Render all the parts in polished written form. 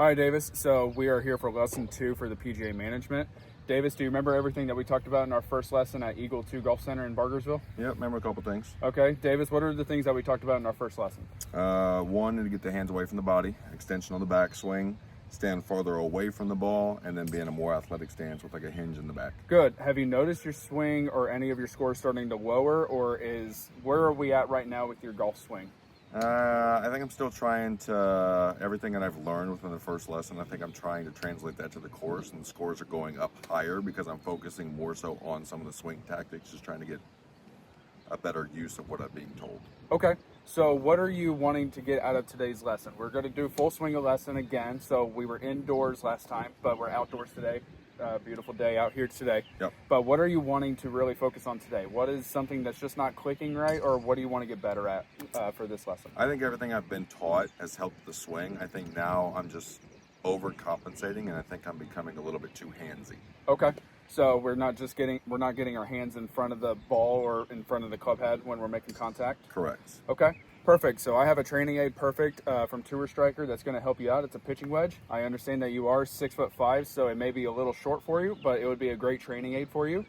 All right, Davis. So we are here for lesson 2 for the PGA management. Davis, do you remember everything that we talked about in our first lesson at Eagle 2 Golf Center in Bargersville? Yep, remember a couple things. Okay, Davis, what are the things that we talked about in our first lesson? One, to get the hands away from the body, extension on the back swing, stand farther away from the ball, and then be in a more athletic stance with like a hinge in the back. Good. Have you noticed your swing or any of your scores starting to lower, or where are we at right now with your golf swing? I think I'm still trying to, everything that I've learned within the first lesson, I think I'm trying to translate that to the course, and the scores are going up higher because I'm focusing more so on some of the swing tactics, just trying to get a better use of what I'm being told. Okay, so what are you wanting to get out of today's lesson? We're going to do full swing of lesson again. So we were indoors last time, but we're outdoors today. Beautiful day out here today. Yep. But what are you wanting to really focus on today? What is something that's just not clicking right, or what do you want to get better at for this lesson? I think everything I've been taught has helped the swing. I think now I'm just overcompensating, and I think I'm becoming a little bit too handsy. Okay. So we're not getting our hands in front of the ball or in front of the club head when we're making contact? Correct. Okay, perfect. So I have a training aid perfect from Tour Striker that's going to help you out. It's a pitching wedge. I understand that you are 6'5", so it may be a little short for you, but it would be a great training aid for you.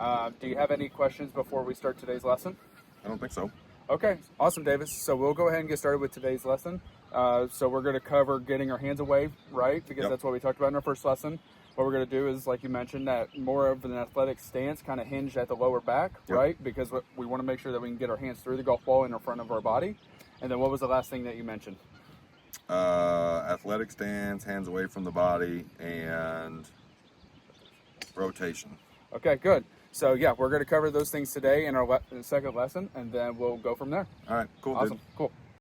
Do you have any questions before we start today's lesson? I don't think so. Okay, awesome, Davis. So we'll go ahead and get started with today's lesson. So we're going to cover getting our hands away, right? Because Yep. that's what we talked about in our first lesson. What we're going to do is, like you mentioned, that more of an athletic stance, kind of hinged at the lower back, Yep. right? Because we want to make sure that we can get our hands through the golf ball and in front of our body. And then what was the last thing that you mentioned? Athletic stance, hands away from the body, and rotation. Okay, good. So yeah, we're going to cover those things today in our second lesson, and then we'll go from there. All right, cool, dude. Awesome, cool.